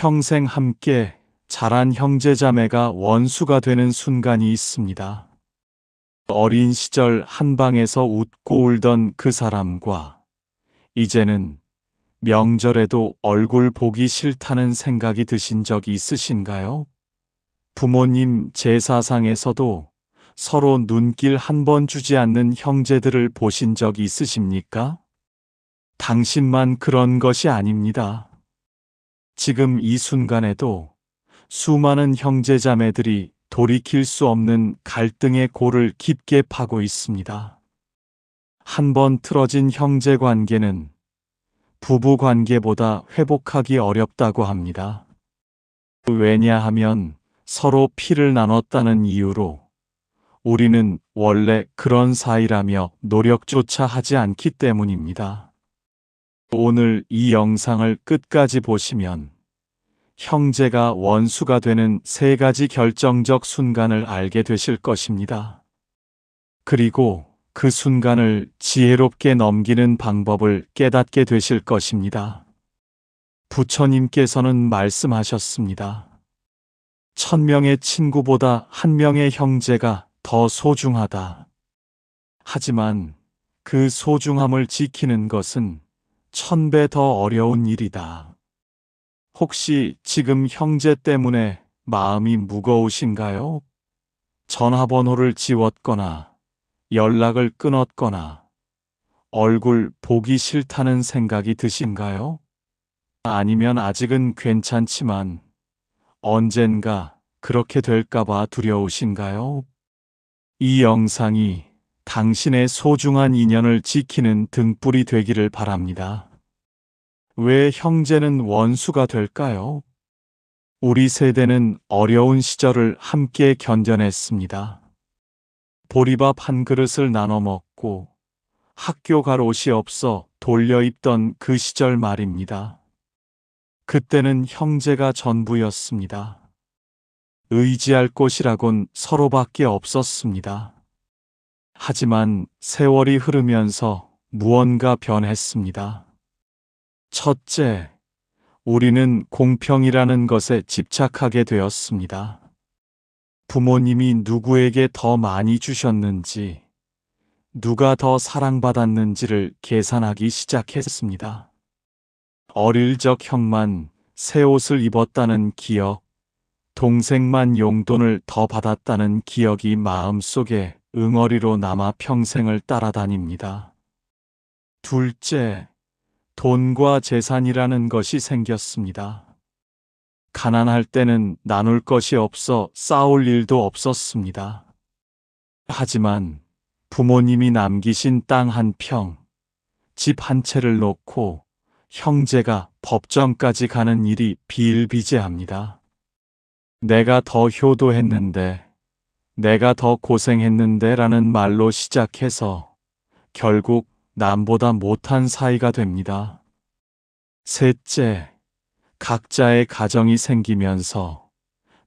평생 함께 자란 형제자매가 원수가 되는 순간이 있습니다. 어린 시절 한 방에서 웃고 울던 그 사람과 이제는 명절에도 얼굴 보기 싫다는 생각이 드신 적이 있으신가요? 부모님 제사상에서도 서로 눈길 한 번 주지 않는 형제들을 보신 적이 있으십니까? 당신만 그런 것이 아닙니다. 지금 이 순간에도 수많은 형제자매들이 돌이킬 수 없는 갈등의 골을 깊게 파고 있습니다. 한 번 틀어진 형제 관계는 부부 관계보다 회복하기 어렵다고 합니다. 왜냐하면 서로 피를 나눴다는 이유로 우리는 원래 그런 사이라며 노력조차 하지 않기 때문입니다. 오늘 이 영상을 끝까지 보시면 형제가 원수가 되는 3가지 결정적 순간을 알게 되실 것입니다. 그리고 그 순간을 지혜롭게 넘기는 방법을 깨닫게 되실 것입니다. 부처님께서는 말씀하셨습니다. 1000명의 친구보다 1명의 형제가 더 소중하다. 하지만 그 소중함을 지키는 것은 1000배 더 어려운 일이다. 혹시 지금 형제 때문에 마음이 무거우신가요? 전화번호를 지웠거나 연락을 끊었거나 얼굴 보기 싫다는 생각이 드신가요? 아니면 아직은 괜찮지만 언젠가 그렇게 될까봐 두려우신가요? 이 영상이 당신의 소중한 인연을 지키는 등불이 되기를 바랍니다. 왜 형제는 원수가 될까요? 우리 세대는 어려운 시절을 함께 견뎌냈습니다. 보리밥 한 그릇을 나눠 먹고 학교 갈 옷이 없어 돌려 입던 그 시절 말입니다. 그때는 형제가 전부였습니다. 의지할 곳이라곤 서로밖에 없었습니다. 하지만 세월이 흐르면서 무언가 변했습니다. 첫째, 우리는 공평이라는 것에 집착하게 되었습니다. 부모님이 누구에게 더 많이 주셨는지, 누가 더 사랑받았는지를 계산하기 시작했습니다. 어릴 적 형만 새 옷을 입었다는 기억, 동생만 용돈을 더 받았다는 기억이 마음속에 응어리로 남아 평생을 따라다닙니다. 둘째, 돈과 재산이라는 것이 생겼습니다. 가난할 때는 나눌 것이 없어 싸울 일도 없었습니다. 하지만 부모님이 남기신 땅 한 평, 집 한 채를 놓고 형제가 법정까지 가는 일이 비일비재합니다. 내가 더 효도했는데, 내가 더 고생했는데 라는 말로 시작해서 결국 남보다 못한 사이가 됩니다. 셋째, 각자의 가정이 생기면서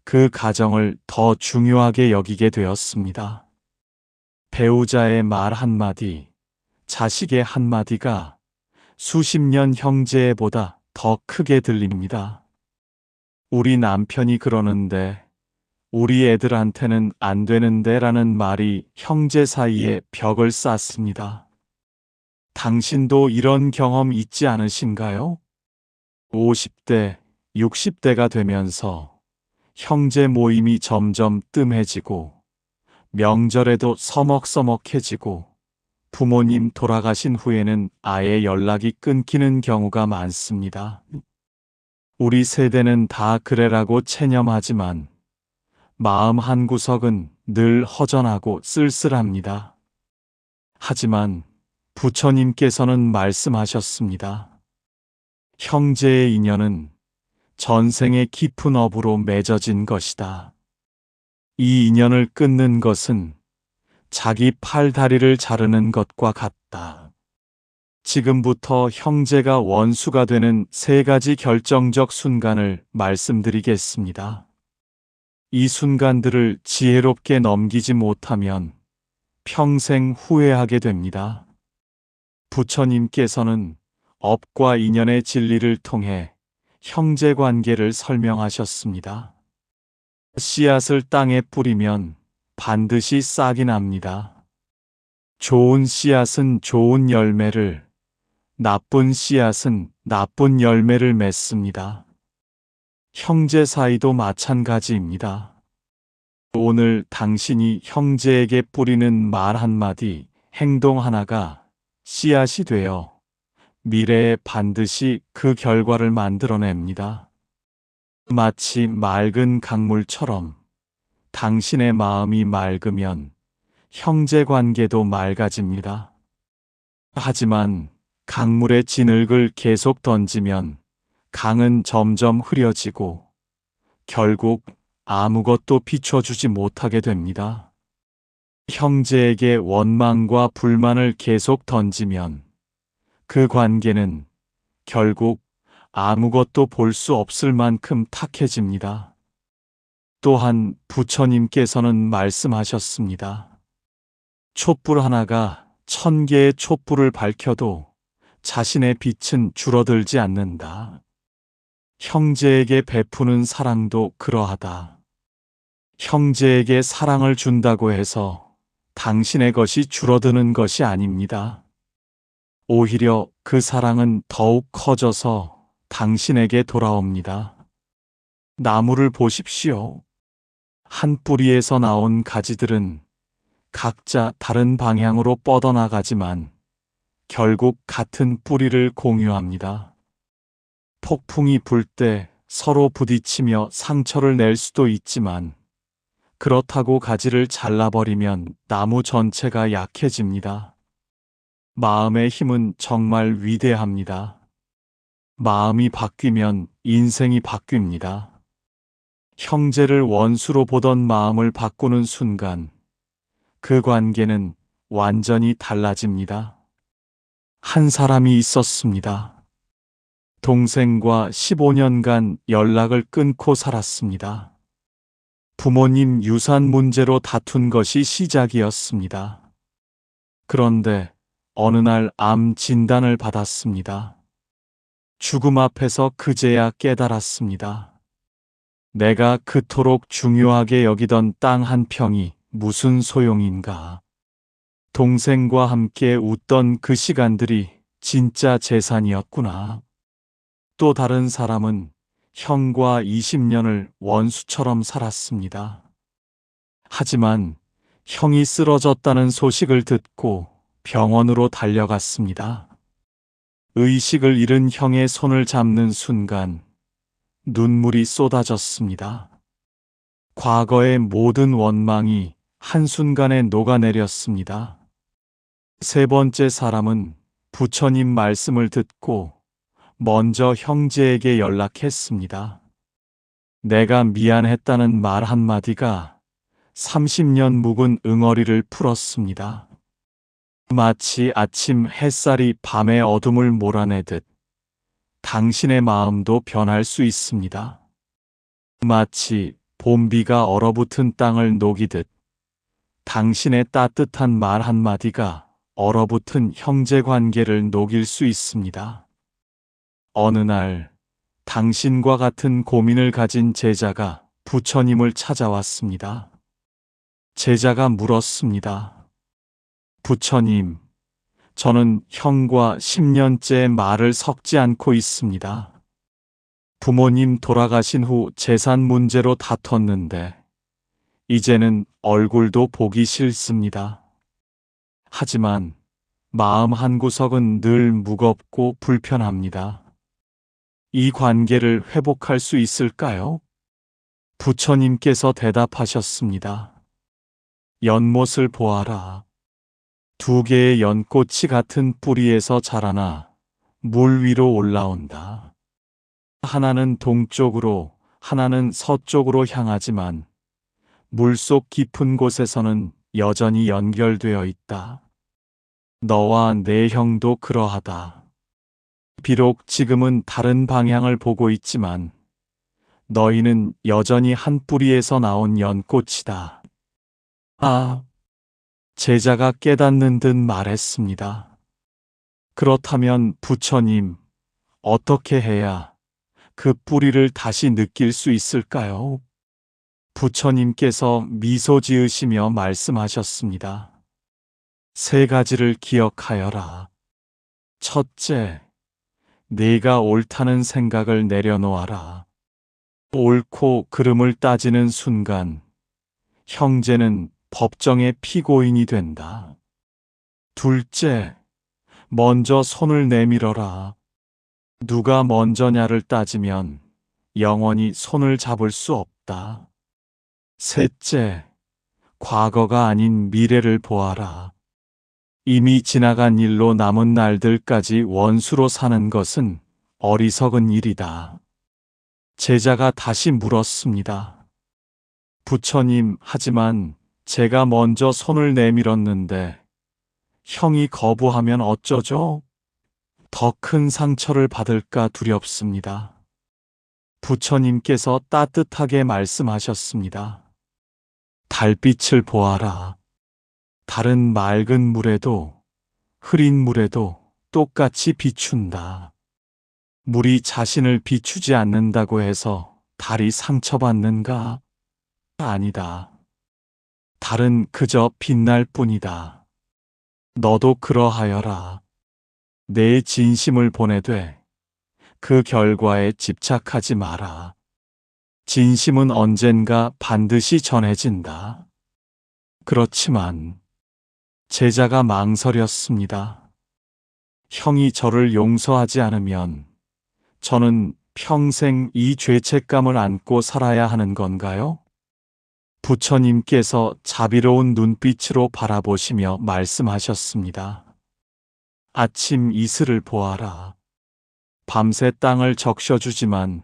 그 가정을 더 중요하게 여기게 되었습니다. 배우자의 말 한마디, 자식의 한마디가 수십 년 형제보다 더 크게 들립니다. 우리 남편이 그러는데 우리 애들한테는 안 되는데 라는 말이 형제 사이에 벽을 쌓습니다. 당신도 이런 경험 있지 않으신가요? 50대, 60대가 되면서 형제 모임이 점점 뜸해지고 명절에도 서먹서먹해지고 부모님 돌아가신 후에는 아예 연락이 끊기는 경우가 많습니다. 우리 세대는 다 그래라고 체념하지만 마음 한구석은 늘 허전하고 쓸쓸합니다. 하지만 부처님께서는 말씀하셨습니다. 형제의 인연은 전생의 깊은 업으로 맺어진 것이다. 이 인연을 끊는 것은 자기 팔 다리를 자르는 것과 같다. 지금부터 형제가 원수가 되는 3가지 결정적 순간을 말씀드리겠습니다. 이 순간들을 지혜롭게 넘기지 못하면 평생 후회하게 됩니다. 부처님께서는 업과 인연의 진리를 통해 형제 관계를 설명하셨습니다. 씨앗을 땅에 뿌리면 반드시 싹이 납니다. 좋은 씨앗은 좋은 열매를, 나쁜 씨앗은 나쁜 열매를 맺습니다. 형제 사이도 마찬가지입니다. 오늘 당신이 형제에게 뿌리는 말 한마디, 행동 하나가 씨앗이 되어 미래에 반드시 그 결과를 만들어냅니다. 마치 맑은 강물처럼 당신의 마음이 맑으면 형제 관계도 맑아집니다. 하지만 강물에 진흙을 계속 던지면 강은 점점 흐려지고 결국 아무것도 비춰주지 못하게 됩니다. 형제에게 원망과 불만을 계속 던지면 그 관계는 결국 아무것도 볼 수 없을 만큼 탁해집니다. 또한 부처님께서는 말씀하셨습니다. 촛불 하나가 1000개의 촛불을 밝혀도 자신의 빛은 줄어들지 않는다. 형제에게 베푸는 사랑도 그러하다. 형제에게 사랑을 준다고 해서 당신의 것이 줄어드는 것이 아닙니다. 오히려 그 사랑은 더욱 커져서 당신에게 돌아옵니다. 나무를 보십시오. 한 뿌리에서 나온 가지들은 각자 다른 방향으로 뻗어나가지만 결국 같은 뿌리를 공유합니다. 폭풍이 불 때 서로 부딪히며 상처를 낼 수도 있지만 그렇다고 가지를 잘라버리면 나무 전체가 약해집니다. 마음의 힘은 정말 위대합니다. 마음이 바뀌면 인생이 바뀝니다. 형제를 원수로 보던 마음을 바꾸는 순간 그 관계는 완전히 달라집니다. 한 사람이 있었습니다. 동생과 15년간 연락을 끊고 살았습니다. 부모님 유산 문제로 다툰 것이 시작이었습니다. 그런데 어느 날 암 진단을 받았습니다. 죽음 앞에서 그제야 깨달았습니다. 내가 그토록 중요하게 여기던 땅 한 평이 무슨 소용인가. 동생과 함께 웃던 그 시간들이 진짜 재산이었구나. 또 다른 사람은 형과 20년을 원수처럼 살았습니다. 하지만 형이 쓰러졌다는 소식을 듣고 병원으로 달려갔습니다. 의식을 잃은 형의 손을 잡는 순간 눈물이 쏟아졌습니다. 과거의 모든 원망이 한순간에 녹아내렸습니다. 세 번째 사람은 부처님 말씀을 듣고 먼저 형제에게 연락했습니다. 내가 미안했다는 말 한마디가 30년 묵은 응어리를 풀었습니다. 마치 아침 햇살이 밤의 어둠을 몰아내듯 당신의 마음도 변할 수 있습니다. 마치 봄비가 얼어붙은 땅을 녹이듯 당신의 따뜻한 말 한마디가 얼어붙은 형제 관계를 녹일 수 있습니다. 어느 날 당신과 같은 고민을 가진 제자가 부처님을 찾아왔습니다. 제자가 물었습니다. 부처님, 저는 형과 10년째 말을 섞지 않고 있습니다. 부모님 돌아가신 후 재산 문제로 다퉜는데 이제는 얼굴도 보기 싫습니다. 하지만 마음 한구석은 늘 무겁고 불편합니다. 이 관계를 회복할 수 있을까요? 부처님께서 대답하셨습니다. 연못을 보아라. 2개의 연꽃이 같은 뿌리에서 자라나 물 위로 올라온다. 하나는 동쪽으로, 하나는 서쪽으로 향하지만 물속 깊은 곳에서는 여전히 연결되어 있다. 너와 내 형도 그러하다. 비록 지금은 다른 방향을 보고 있지만 너희는 여전히 한 뿌리에서 나온 연꽃이다. 아, 제자가 깨닫는 듯 말했습니다. 그렇다면 부처님, 어떻게 해야 그 뿌리를 다시 느낄 수 있을까요? 부처님께서 미소 지으시며 말씀하셨습니다. 세 가지를 기억하여라. 첫째, 네가 옳다는 생각을 내려놓아라. 옳고 그름을 따지는 순간 형제는 법정의 피고인이 된다. 둘째, 먼저 손을 내밀어라. 누가 먼저냐를 따지면 영원히 손을 잡을 수 없다. 셋째, 과거가 아닌 미래를 보아라. 이미 지나간 일로 남은 날들까지 원수로 사는 것은 어리석은 일이다. 제자가 다시 물었습니다. 부처님, 하지만 제가 먼저 손을 내밀었는데 형이 거부하면 어쩌죠? 더 큰 상처를 받을까 두렵습니다. 부처님께서 따뜻하게 말씀하셨습니다. 달빛을 보아라. 달은 맑은 물에도 흐린 물에도 똑같이 비춘다. 물이 자신을 비추지 않는다고 해서 달이 상처받는가? 아니다. 달은 그저 빛날 뿐이다. 너도 그러하여라. 내 진심을 보내되 그 결과에 집착하지 마라. 진심은 언젠가 반드시 전해진다. 그렇지만 제자가 망설였습니다. 형이 저를 용서하지 않으면 저는 평생 이 죄책감을 안고 살아야 하는 건가요? 부처님께서 자비로운 눈빛으로 바라보시며 말씀하셨습니다. 아침 이슬을 보아라. 밤새 땅을 적셔주지만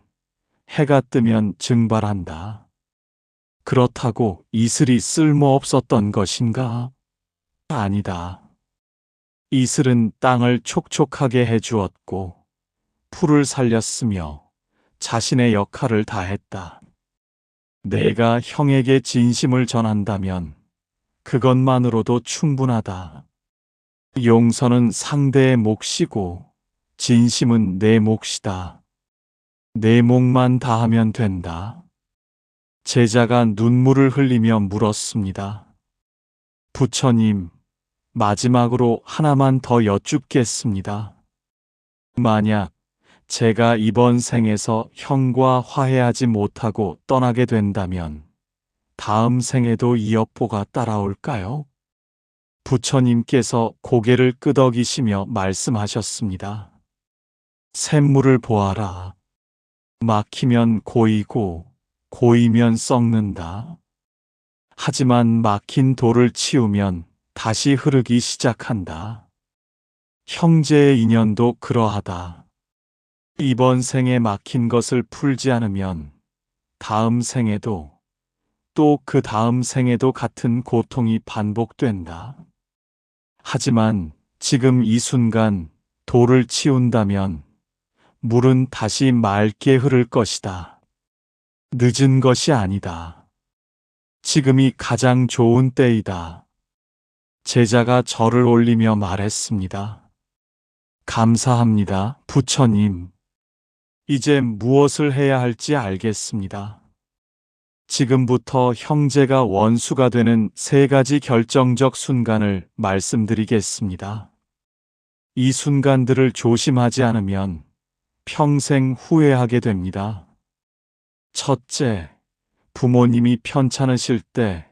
해가 뜨면 증발한다. 그렇다고 이슬이 쓸모없었던 것인가? 아니다. 이슬은 땅을 촉촉하게 해주었고 풀을 살렸으며 자신의 역할을 다했다. 내가 형에게 진심을 전한다면 그것만으로도 충분하다. 용서는 상대의 몫이고 진심은 내 몫이다. 내 몫만 다하면 된다. 제자가 눈물을 흘리며 물었습니다. 부처님, 마지막으로 하나만 더 여쭙겠습니다. 만약 제가 이번 생에서 형과 화해하지 못하고 떠나게 된다면 다음 생에도 이 여포가 따라올까요? 부처님께서 고개를 끄덕이시며 말씀하셨습니다. 샘물을 보아라. 막히면 고이고 고이면 썩는다. 하지만 막힌 돌을 치우면 다시 흐르기 시작한다. 형제의 인연도 그러하다. 이번 생에 막힌 것을 풀지 않으면 다음 생에도 또 그 다음 생에도 같은 고통이 반복된다. 하지만 지금 이 순간 돌을 치운다면 물은 다시 맑게 흐를 것이다. 늦은 것이 아니다. 지금이 가장 좋은 때이다. 제자가 절을 올리며 말했습니다. 감사합니다, 부처님. 이제 무엇을 해야 할지 알겠습니다. 지금부터 형제가 원수가 되는 세 가지 결정적 순간을 말씀드리겠습니다. 이 순간들을 조심하지 않으면 평생 후회하게 됩니다. 첫째, 부모님이 편찮으실 때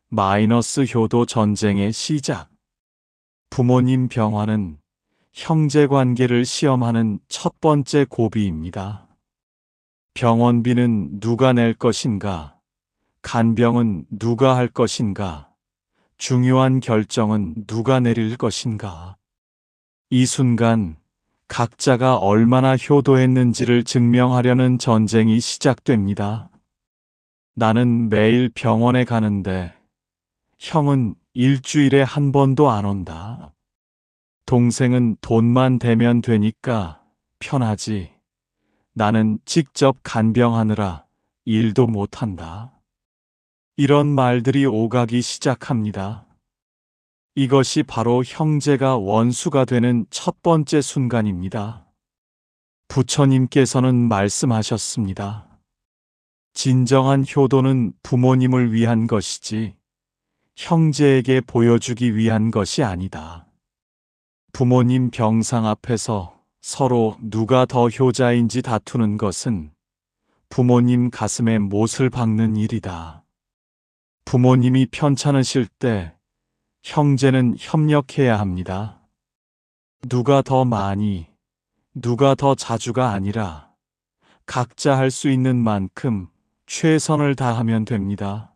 마이너스 효도 전쟁의 시작. 부모님 병화는 형제 관계를 시험하는 첫 번째 고비입니다. 병원비는 누가 낼 것인가? 간병은 누가 할 것인가? 중요한 결정은 누가 내릴 것인가? 이 순간 각자가 얼마나 효도했는지를 증명하려는 전쟁이 시작됩니다. 나는 매일 병원에 가는데 형은 일주일에 한 번도 안 온다. 동생은 돈만 대면 되니까 편하지. 나는 직접 간병하느라 일도 못한다. 이런 말들이 오가기 시작합니다. 이것이 바로 형제가 원수가 되는 첫 번째 순간입니다. 부처님께서는 말씀하셨습니다. 진정한 효도는 부모님을 위한 것이지 형제에게 보여주기 위한 것이 아니다. 부모님 병상 앞에서 서로 누가 더 효자인지 다투는 것은 부모님 가슴에 못을 박는 일이다. 부모님이 편찮으실 때 형제는 협력해야 합니다. 누가 더 많이, 누가 더 자주가 아니라 각자 할 수 있는 만큼 최선을 다하면 됩니다.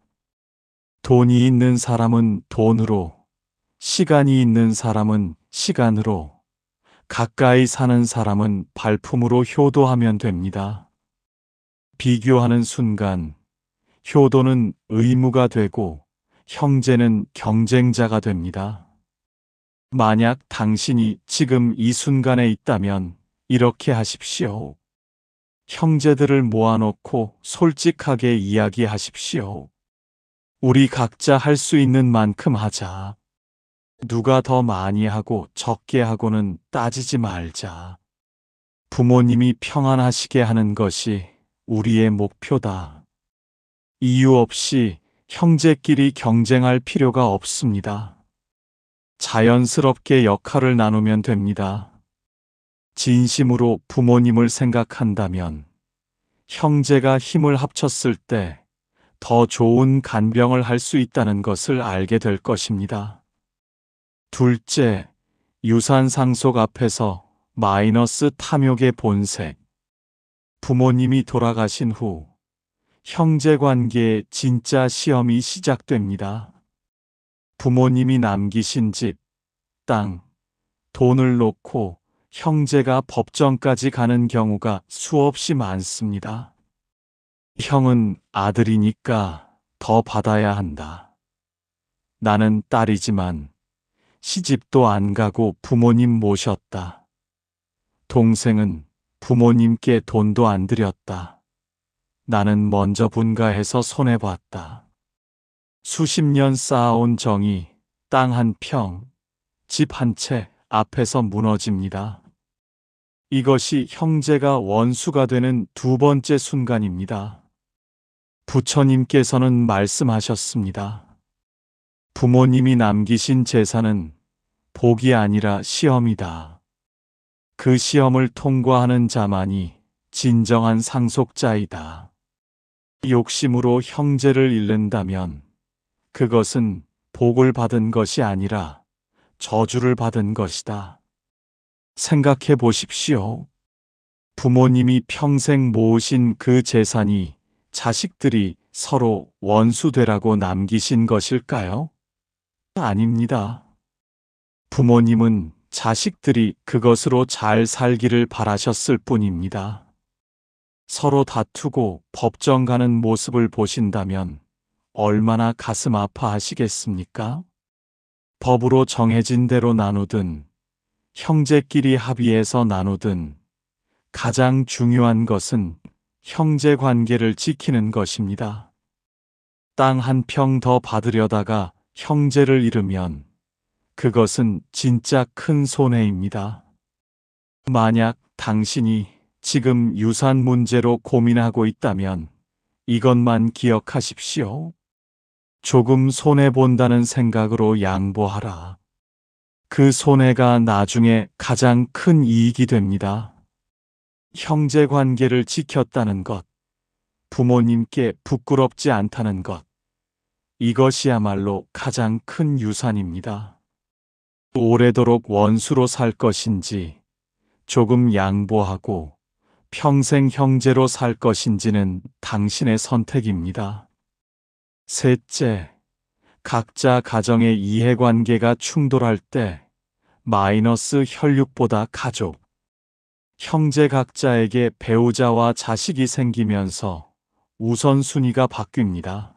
돈이 있는 사람은 돈으로, 시간이 있는 사람은 시간으로, 가까이 사는 사람은 발품으로 효도하면 됩니다. 비교하는 순간 효도는 의무가 되고 형제는 경쟁자가 됩니다. 만약 당신이 지금 이 순간에 있다면 이렇게 하십시오. 형제들을 모아놓고 솔직하게 이야기하십시오. 우리 각자 할 수 있는 만큼 하자. 누가 더 많이 하고 적게 하고는 따지지 말자. 부모님이 평안하시게 하는 것이 우리의 목표다. 이유 없이 형제끼리 경쟁할 필요가 없습니다. 자연스럽게 역할을 나누면 됩니다. 진심으로 부모님을 생각한다면 형제가 힘을 합쳤을 때 더 좋은 간병을 할 수 있다는 것을 알게 될 것입니다. 둘째, 유산 상속 앞에서 마이너스 탐욕의 본색. 부모님이 돌아가신 후 형제 관계의 진짜 시험이 시작됩니다. 부모님이 남기신 집, 땅, 돈을 놓고 형제가 법정까지 가는 경우가 수없이 많습니다. 형은 아들이니까 더 받아야 한다. 나는 딸이지만 시집도 안 가고 부모님 모셨다. 동생은 부모님께 돈도 안 드렸다. 나는 먼저 분가해서 손해봤다. 수십 년 쌓아온 정이 땅 한 평, 집 한 채 앞에서 무너집니다. 이것이 형제가 원수가 되는 두 번째 순간입니다. 부처님께서는 말씀하셨습니다. 부모님이 남기신 재산은 복이 아니라 시험이다. 그 시험을 통과하는 자만이 진정한 상속자이다. 욕심으로 형제를 잃는다면 그것은 복을 받은 것이 아니라 저주를 받은 것이다. 생각해 보십시오. 부모님이 평생 모으신 그 재산이 자식들이 서로 원수되라고 남기신 것일까요? 아닙니다. 부모님은 자식들이 그것으로 잘 살기를 바라셨을 뿐입니다. 서로 다투고 법정 가는 모습을 보신다면 얼마나 가슴 아파하시겠습니까? 법으로 정해진 대로 나누든 형제끼리 합의해서 나누든 가장 중요한 것은 형제 관계를 지키는 것입니다. 땅 한 평 더 받으려다가 형제를 잃으면 그것은 진짜 큰 손해입니다. 만약 당신이 지금 유산 문제로 고민하고 있다면 이것만 기억하십시오. 조금 손해본다는 생각으로 양보하라. 그 손해가 나중에 가장 큰 이익이 됩니다. 형제 관계를 지켰다는 것, 부모님께 부끄럽지 않다는 것, 이것이야말로 가장 큰 유산입니다. 오래도록 원수로 살 것인지, 조금 양보하고 평생 형제로 살 것인지는 당신의 선택입니다. 셋째, 각자 가정의 이해관계가 충돌할 때 마이너스 혈육보다 가족, 형제 각자에게 배우자와 자식이 생기면서 우선순위가 바뀝니다.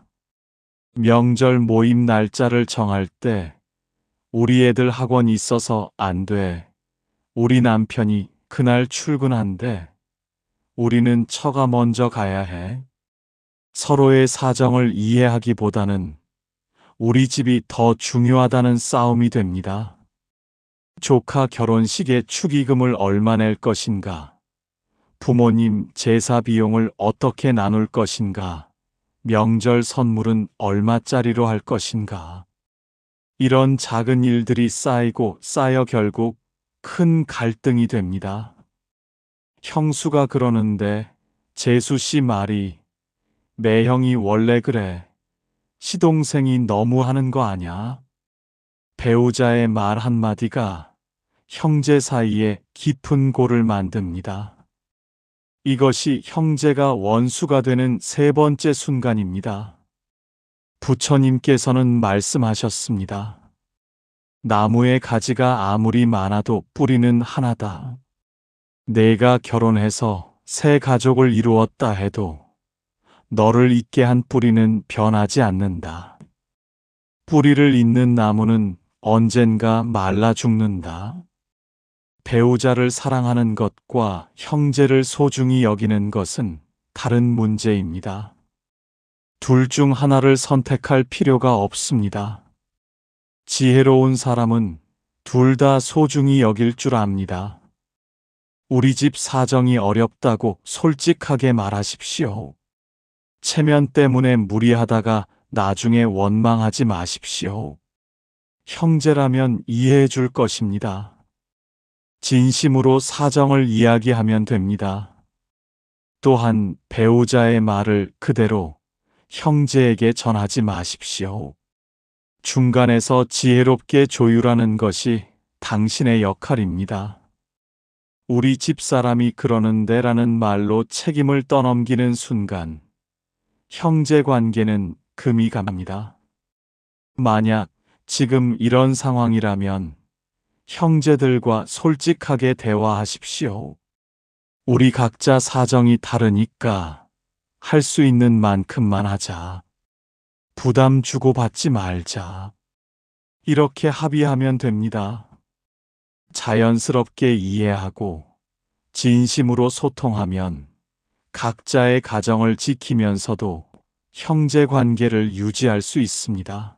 명절 모임 날짜를 정할 때 우리 애들 학원 있어서 안 돼. 우리 남편이 그날 출근한대. 우리는 처가 먼저 가야 해. 서로의 사정을 이해하기보다는 우리 집이 더 중요하다는 싸움이 됩니다. 조카 결혼식에 축의금을 얼마 낼 것인가? 부모님 제사 비용을 어떻게 나눌 것인가? 명절 선물은 얼마짜리로 할 것인가? 이런 작은 일들이 쌓이고 쌓여 결국 큰 갈등이 됩니다. 형수가 그러는데 재수 씨 말이 매형이 원래 그래. 시동생이 너무 하는 거 아냐? 배우자의 말 한마디가 형제 사이에 깊은 골을 만듭니다. 이것이 형제가 원수가 되는 세 번째 순간입니다. 부처님께서는 말씀하셨습니다. 나무의 가지가 아무리 많아도 뿌리는 하나다. 내가 결혼해서 새 가족을 이루었다 해도 너를 잇게 한 뿌리는 변하지 않는다. 뿌리를 잇는 나무는 언젠가 말라 죽는다. 배우자를 사랑하는 것과 형제를 소중히 여기는 것은 다른 문제입니다. 둘 중 하나를 선택할 필요가 없습니다. 지혜로운 사람은 둘 다 소중히 여길 줄 압니다. 우리 집 사정이 어렵다고 솔직하게 말하십시오. 체면 때문에 무리하다가 나중에 원망하지 마십시오. 형제라면 이해해 줄 것입니다. 진심으로 사정을 이야기하면 됩니다. 또한 배우자의 말을 그대로 형제에게 전하지 마십시오. 중간에서 지혜롭게 조율하는 것이 당신의 역할입니다. 우리 집사람이 그러는데 라는 말로 책임을 떠넘기는 순간 형제 관계는 금이 갑니다. 만약 지금 이런 상황이라면 형제들과 솔직하게 대화하십시오. 우리 각자 사정이 다르니까 할 수 있는 만큼만 하자. 부담 주고 받지 말자. 이렇게 합의하면 됩니다. 자연스럽게 이해하고 진심으로 소통하면 각자의 가정을 지키면서도 형제 관계를 유지할 수 있습니다.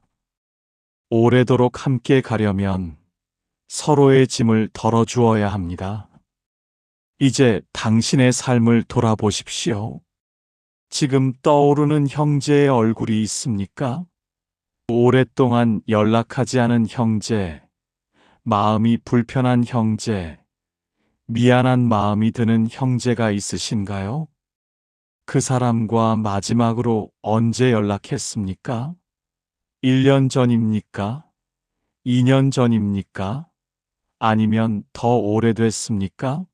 오래도록 함께 가려면 서로의 짐을 덜어주어야 합니다. 이제 당신의 삶을 돌아보십시오. 지금 떠오르는 형제의 얼굴이 있습니까? 오랫동안 연락하지 않은 형제, 마음이 불편한 형제, 미안한 마음이 드는 형제가 있으신가요? 그 사람과 마지막으로 언제 연락했습니까? 1년 전입니까? 2년 전입니까? 아니면 더 오래됐습니까?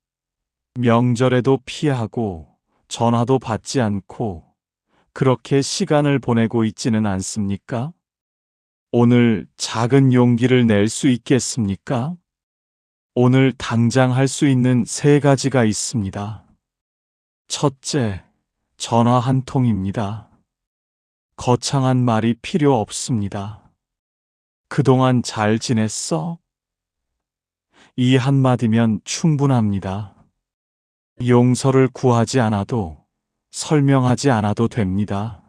명절에도 피하고 전화도 받지 않고 그렇게 시간을 보내고 있지는 않습니까? 오늘 작은 용기를 낼 수 있겠습니까? 오늘 당장 할 수 있는 3가지가 있습니다. 첫째, 전화 한 통입니다. 거창한 말이 필요 없습니다. 그동안 잘 지냈어? 이 한마디면 충분합니다. 용서를 구하지 않아도, 설명하지 않아도 됩니다.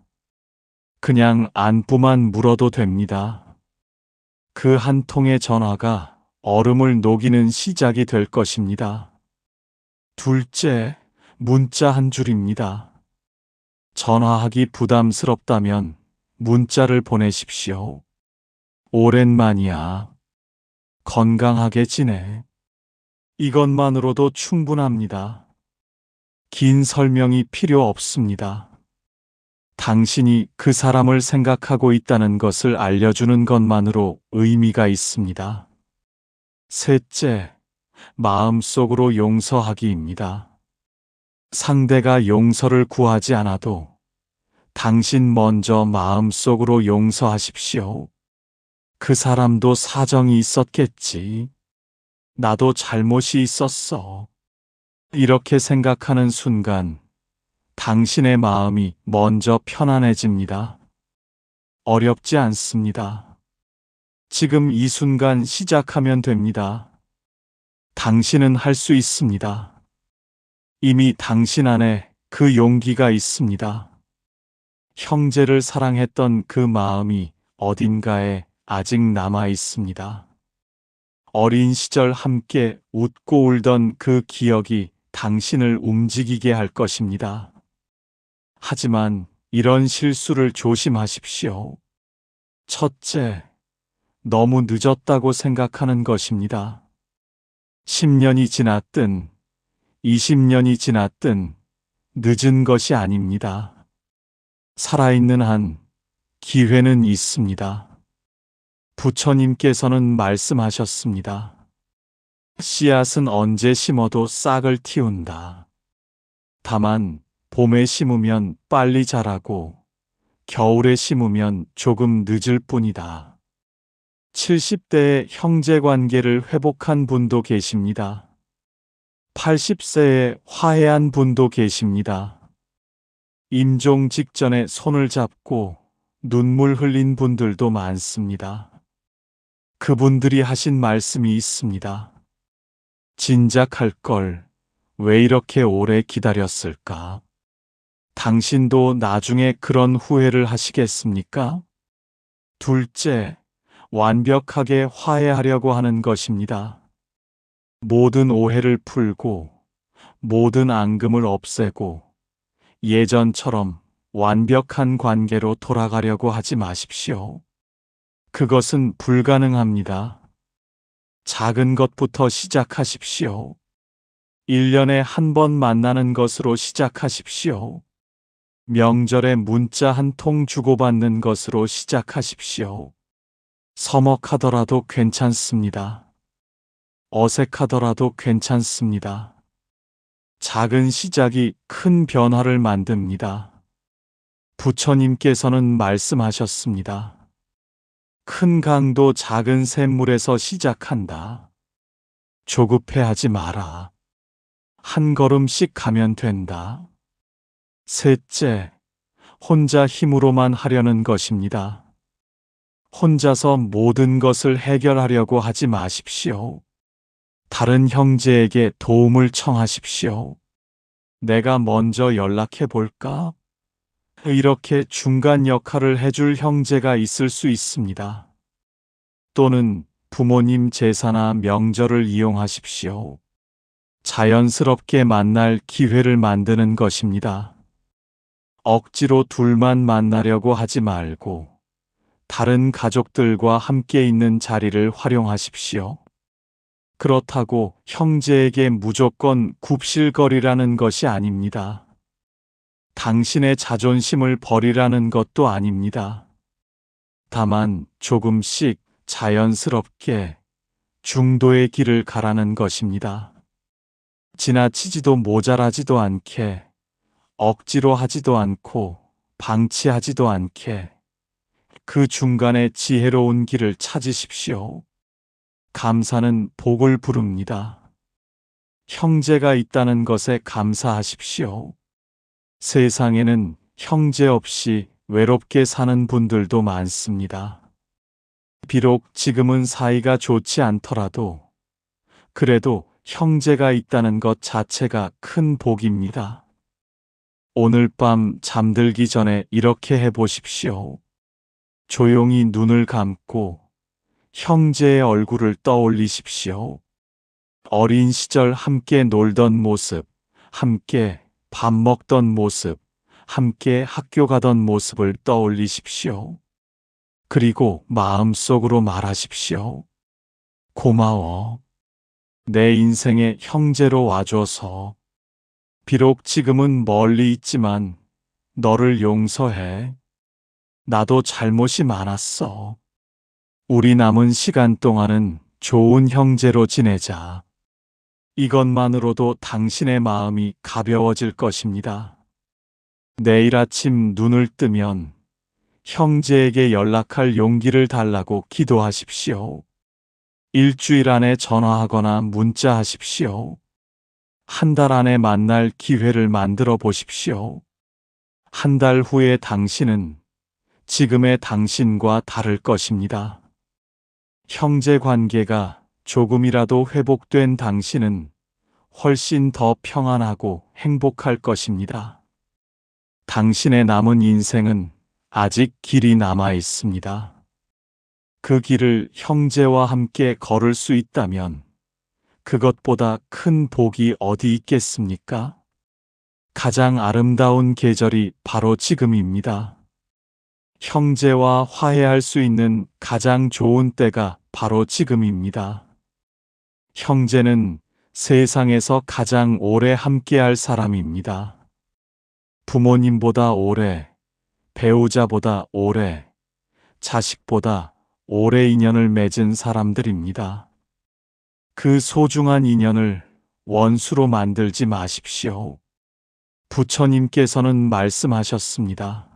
그냥 안부만 물어도 됩니다. 그 한 통의 전화가 얼음을 녹이는 시작이 될 것입니다. 둘째, 문자 한 줄입니다. 전화하기 부담스럽다면 문자를 보내십시오. 오랜만이야. 건강하게 지내. 이것만으로도 충분합니다. 긴 설명이 필요 없습니다. 당신이 그 사람을 생각하고 있다는 것을 알려주는 것만으로 의미가 있습니다. 셋째, 마음속으로 용서하기입니다. 상대가 용서를 구하지 않아도 당신 먼저 마음속으로 용서하십시오. 그 사람도 사정이 있었겠지. 나도 잘못이 있었어. 이렇게 생각하는 순간 당신의 마음이 먼저 편안해집니다. 어렵지 않습니다. 지금 이 순간 시작하면 됩니다. 당신은 할 수 있습니다. 이미 당신 안에 그 용기가 있습니다. 형제를 사랑했던 그 마음이 어딘가에 아직 남아 있습니다. 어린 시절 함께 웃고 울던 그 기억이 당신을 움직이게 할 것입니다. 하지만 이런 실수를 조심하십시오. 첫째, 너무 늦었다고 생각하는 것입니다. 10년이 지났든 20년이 지났든 늦은 것이 아닙니다. 살아있는 한 기회는 있습니다. 부처님께서는 말씀하셨습니다. 씨앗은 언제 심어도 싹을 틔운다. 다만 봄에 심으면 빨리 자라고 겨울에 심으면 조금 늦을 뿐이다. 70대에 형제 관계를 회복한 분도 계십니다. 80세에 화해한 분도 계십니다. 임종 직전에 손을 잡고 눈물 흘린 분들도 많습니다. 그분들이 하신 말씀이 있습니다. 진작 할 걸 왜 이렇게 오래 기다렸을까? 당신도 나중에 그런 후회를 하시겠습니까? 둘째, 완벽하게 화해하려고 하는 것입니다. 모든 오해를 풀고 모든 앙금을 없애고 예전처럼 완벽한 관계로 돌아가려고 하지 마십시오. 그것은 불가능합니다. 작은 것부터 시작하십시오. 1년에 한 번 만나는 것으로 시작하십시오. 명절에 문자 한 통 주고받는 것으로 시작하십시오. 서먹하더라도 괜찮습니다. 어색하더라도 괜찮습니다. 작은 시작이 큰 변화를 만듭니다. 부처님께서는 말씀하셨습니다. 큰 강도 작은 샘물에서 시작한다. 조급해하지 마라. 한 걸음씩 가면 된다. 셋째, 혼자 힘으로만 하려는 것입니다. 혼자서 모든 것을 해결하려고 하지 마십시오. 다른 형제에게 도움을 청하십시오. 내가 먼저 연락해 볼까? 이렇게 중간 역할을 해줄 형제가 있을 수 있습니다. 또는 부모님 제사나 명절을 이용하십시오. 자연스럽게 만날 기회를 만드는 것입니다. 억지로 둘만 만나려고 하지 말고 다른 가족들과 함께 있는 자리를 활용하십시오. 그렇다고 형제에게 무조건 굽실거리라는 것이 아닙니다. 당신의 자존심을 버리라는 것도 아닙니다. 다만 조금씩 자연스럽게 중도의 길을 가라는 것입니다. 지나치지도 모자라지도 않게, 억지로 하지도 않고 방치하지도 않게 그 중간에 지혜로운 길을 찾으십시오. 감사는 복을 부릅니다. 형제가 있다는 것에 감사하십시오. 세상에는 형제 없이 외롭게 사는 분들도 많습니다. 비록 지금은 사이가 좋지 않더라도 그래도 형제가 있다는 것 자체가 큰 복입니다. 오늘 밤 잠들기 전에 이렇게 해보십시오. 조용히 눈을 감고 형제의 얼굴을 떠올리십시오. 어린 시절 함께 놀던 모습, 함께 밥 먹던 모습, 함께 학교 가던 모습을 떠올리십시오. 그리고 마음속으로 말하십시오. 고마워. 내 인생의 형제로 와줘서. 비록 지금은 멀리 있지만 너를 용서해. 나도 잘못이 많았어. 우리 남은 시간 동안은 좋은 형제로 지내자. 이것만으로도 당신의 마음이 가벼워질 것입니다. 내일 아침 눈을 뜨면 형제에게 연락할 용기를 달라고 기도하십시오. 일주일 안에 전화하거나 문자하십시오. 한 달 안에 만날 기회를 만들어 보십시오. 한 달 후에 당신은 지금의 당신과 다를 것입니다. 형제 관계가 조금이라도 회복된 당신은 훨씬 더 평안하고 행복할 것입니다. 당신의 남은 인생은 아직 길이 남아 있습니다. 그 길을 형제와 함께 걸을 수 있다면 그것보다 큰 복이 어디 있겠습니까? 가장 아름다운 계절이 바로 지금입니다. 형제와 화해할 수 있는 가장 좋은 때가 바로 지금입니다. 형제는 세상에서 가장 오래 함께할 사람입니다. 부모님보다 오래, 배우자보다 오래, 자식보다 오래 인연을 맺은 사람들입니다. 그 소중한 인연을 원수로 만들지 마십시오. 부처님께서는 말씀하셨습니다.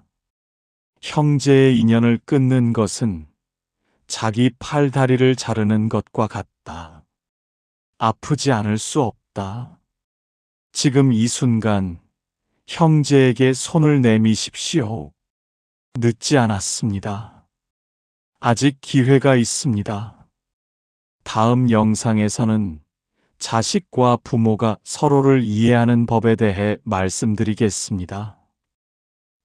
형제의 인연을 끊는 것은 자기 팔다리를 자르는 것과 같다. 아프지 않을 수 없다. 지금 이 순간 형제에게 손을 내미십시오. 늦지 않았습니다. 아직 기회가 있습니다. 다음 영상에서는 자식과 부모가 서로를 이해하는 법에 대해 말씀드리겠습니다.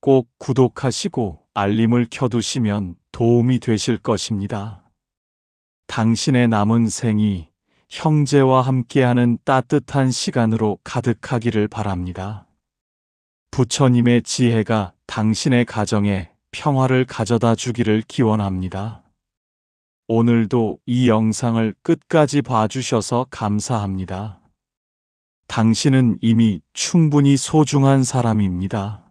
꼭 구독하시고 알림을 켜두시면 도움이 되실 것입니다. 당신의 남은 생이 형제와 함께하는 따뜻한 시간으로 가득하기를 바랍니다. 부처님의 지혜가 당신의 가정에 평화를 가져다 주기를 기원합니다. 오늘도 이 영상을 끝까지 봐주셔서 감사합니다. 당신은 이미 충분히 소중한 사람입니다.